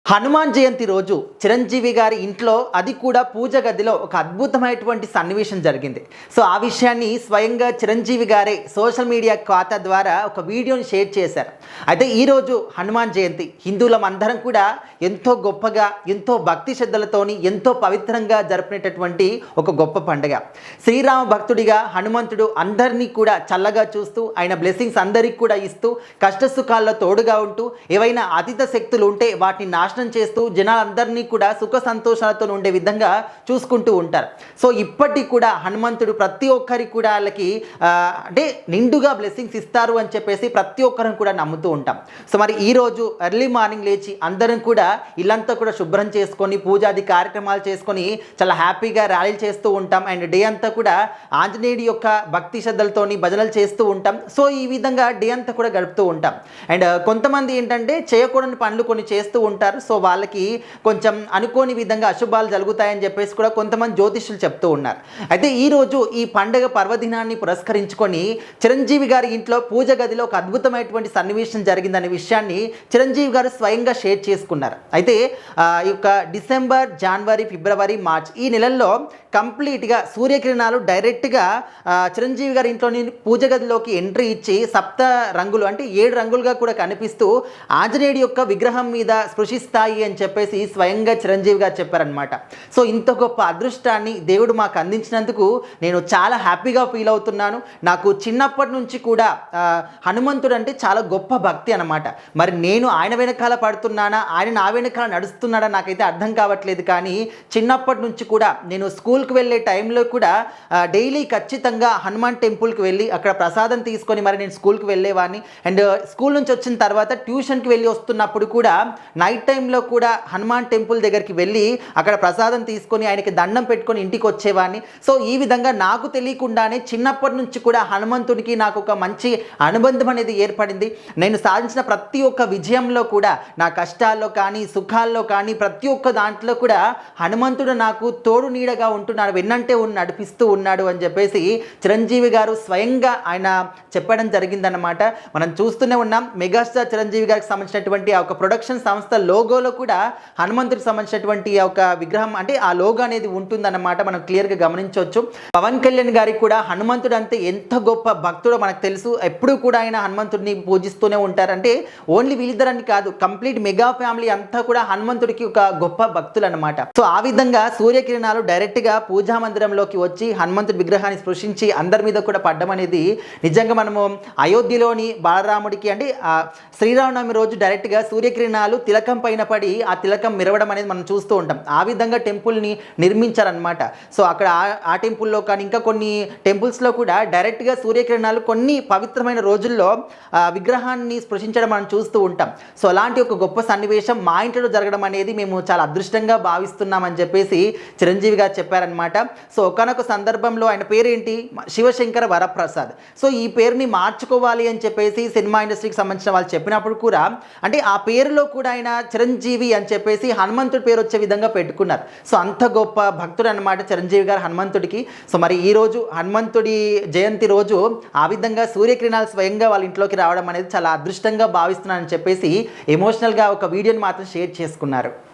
హనుమాన్ జయంతి రోజు చిరంజీవి గారి ఇంట్లో అది కూడా పూజ గదిలో ఒక అద్భుతమైనటువంటి సన్నివేశం జరిగింది. సో ఆ విషయాన్ని స్వయంగా చిరంజీవి గారే సోషల్ మీడియా ఖాతా ద్వారా ఒక వీడియోని షేర్ చేశారు. అయితే ఈరోజు హనుమాన్ జయంతి హిందువులం అందరం కూడా ఎంతో గొప్పగా, ఎంతో భక్తి శ్రద్ధలతోని, ఎంతో పవిత్రంగా జరుపుకునేటటువంటి ఒక గొప్ప పండుగ. శ్రీరామ భక్తుడిగా హనుమంతుడు అందరినీ కూడా చల్లగా చూస్తూ, ఆయన బ్లెస్సింగ్స్ అందరికీ కూడా ఇస్తూ, కష్టసుఖాల్లో తోడుగా ఉంటూ, ఏవైనా అతీత శక్తులు ఉంటే వాటిని నాశనం చేస్తూ జనాలందరినీ కూడా సుఖ సంతోషాలతో ఉండే విధంగా చూసుకుంటూ ఉంటారు. సో ఇప్పటికి కూడా హనుమంతుడు ప్రతి ఒక్కరికి కూడా వాళ్ళకి అంటే నిండుగా బ్లెస్సింగ్స్ ఇస్తారు అని చెప్పేసి ప్రతి ఒక్కరం కూడా నమ్ముతూ ఉంటాం. సో మరి ఈరోజు ఎర్లీ మార్నింగ్ లేచి అందరం కూడా ఇల్లంతా కూడా శుభ్రం చేసుకొని పూజాది కార్యక్రమాలు చేసుకొని చాలా హ్యాపీగా ర్యాలీలు చేస్తూ ఉంటాం. అండ్ డే అంతా కూడా ఆంజనేయుడి యొక్క భక్తి శ్రద్ధలతోని భజనలు చేస్తూ ఉంటాం. సో ఈ విధంగా డే అంతా కూడా గడుపుతూ ఉంటాం. అండ్ కొంతమంది ఏంటంటే చేయకూడని పనులు కొన్ని చేస్తూ ఉంటారు. సో వాళ్ళకి కొంచెం అనుకోని విధంగా అశుభాలు జరుగుతాయని చెప్పేసి కూడా కొంతమంది జ్యోతిష్యులు చెప్తూ ఉన్నారు. అయితే ఈరోజు ఈ పండుగ పర్వదినాన్ని పురస్కరించుకొని చిరంజీవి గారి ఇంట్లో పూజ గదిలో ఒక అద్భుతమైనటువంటి సన్నివేశం జరిగిందనే విషయాన్ని చిరంజీవి గారు స్వయంగా షేర్ చేసుకున్నారు. అయితే ఈ యొక్క డిసెంబర్, జనవరి, ఫిబ్రవరి, మార్చ్ ఈ నెలల్లో కంప్లీట్గా సూర్యకిరణాలు డైరెక్ట్గా చిరంజీవి గారి ఇంట్లోని పూజ గదిలోకి ఎంట్రీ ఇచ్చి సప్త రంగులు అంటే 7 రంగులుగా కూడా కనిపిస్తూ ఆంజనేయుడి యొక్క విగ్రహం మీద స్పృశిస్తాయి అని చెప్పేసి స్వయంగా చిరంజీవి గారు చెప్పారనమాట. సో ఇంత గొప్ప అదృష్టాన్ని దేవుడు మాకు అందించినందుకు నేను చాలా హ్యాపీగా ఫీల్ అవుతున్నాను. నాకు చిన్నప్పటి నుంచి కూడా హనుమంతుడు అంటే చాలా గొప్ప భక్తి అనమాట. మరి నేను ఆయన వెనకాల పడుతున్నానా, ఆయన నా వెనకాల నడుస్తున్నాడా నాకైతే అర్థం కావట్లేదు. కానీ చిన్నప్పటి నుంచి కూడా నేను స్కూల్కి వెళ్ళే టైంలో కూడా డైలీ ఖచ్చితంగా హనుమాన్ టెంపుల్కి వెళ్ళి అక్కడ ప్రసాదం తీసుకొని మరి నేను స్కూల్కి వెళ్ళేవాడిని. అండ్ స్కూల్ నుంచి వచ్చిన తర్వాత ట్యూషన్కి వెళ్ళి వస్తున్నప్పుడు కూడా నైట్ టైంలో కూడా హనుమాన్ టెంపుల్ దగ్గరికి వెళ్ళి అక్కడ ప్రసాదం తీసుకొని ఆయనకి దండం పెట్టుకొని ఇంటికి వచ్చేవాడిని. సో ఈ విధంగా నాకు తెలియకుండానే చిన్నప్పటి నుంచి కూడా హనుమంతుడికి నాకు ఒక మంచి అనుబంధం అనేది ఏర్పడింది. నేను సాధించిన ప్రతి ఒక్క విజయంలో కూడా, నా కష్టాల్లో కానీ సుఖాల్లో కానీ ప్రతి ఒక్క దాంట్లో కూడా హనుమంతుడు నాకు తోడు నీడగా ఉంటున్నాడు, వెన్నంటే నడిపిస్తూ ఉన్నాడు అని చెప్పేసి చిరంజీవి గారు స్వయంగా ఆయన చెప్పడం జరిగిందన్నమాట. మనం చూస్తూనే ఉన్నాం. మెగాస్టార్ చిరంజీవి గారికి సంబంధించినటువంటి ఆ ఒక ప్రొడక్షన్ సంస్థ లోగోలో కూడా హనుమంతుడికి సంబంధించినటువంటి ఆ ఒక విగ్రహం అంటే ఆ లోగో అనేది ఉంటుందన్నమాట. మనం క్లియర్గా గమనించవచ్చు. పవన్ కళ్యాణ్ గారికి కూడా హనుమంతుడు అంటే ఎంత గొప్ప భక్తుడో మనకు తెలుసు. ఎప్పుడు కూడా ఆయన హనుమంతుడిని పూజిస్తూనే ఉంటారంటే ఓన్లీ వీళ్ళిద్దరని కాదు, కంప్లీట్ మెగా ఫ్యామిలీ అంతా కూడా హనుమంతుడికి ఒక గొప్ప భక్తులు అనమాట. సో ఆ విధంగా సూర్యకిరణాలు డైరెక్ట్గా పూజా మందిరంలోకి వచ్చి హనుమంతుడి విగ్రహాన్ని స్పృశించి అందరి మీద కూడా పడ్డం అనేది నిజంగా మనము అయోధ్యలోని బాలరాముడికి అంటే శ్రీరామనవమి రోజు డైరెక్ట్గా సూర్యకిరణాలు తిలకం పైన పడి ఆ తిలకం మెరవడం అనేది మనం చూస్తూ ఉంటాం. ఆ విధంగా టెంపుల్ని నిర్మించారనమాట. సో అక్కడ ఆ టెంపుల్లో కానీ ఇంకా కొన్ని టెంపుల్స్లో కూడా డైరెక్ట్గా సూర్యకిరణాలు కొన్ని పవిత్రమైన రోజుల్లో విగ్రహాన్ని స్పృశించడం మనం చూస్తూ ఉంటాం. సో అలాంటి ఒక గొప్ప సన్నివేశం మా ఇంట్లో జరగడం అనేది మేము చాలా అదృష్టంగా భావిస్తున్నామని చెప్పేసి చిరంజీవి గారు చెప్పారనమాట. సో ఒకనొక సందర్భంలో ఆయన పేరేంటి, శివశంకర వరప్రసాద్. సో ఈ పేరుని మార్చుకోవాలి అని చెప్పేసి సినిమా ఇండస్ట్రీకి సంబంధించిన వాళ్ళు చెప్పినప్పుడు కూడా అంటే ఆ పేరులో కూడా ఆయన చిరంజీవి అని చెప్పేసి హనుమంతుడి పేరు వచ్చే విధంగా పెట్టుకున్నారు. సో అంత గొప్ప భక్తుడు అనమాట చిరంజీవి గారు హనుమంతుడికి. సో మరి ఈరోజు హనుమంతుడి జయంతి రోజు ఆ విధంగా సూర్యకిరణాలు స్వయంగా వాళ్ళ ఇంట్లోకి రావడం అనేది చాలా అదృష్టంగా భావిస్తున్నానని చెప్పేసి ఎమోషనల్గా ఒక వీడియోని మాత్రం షేర్ చేసుకున్నారు.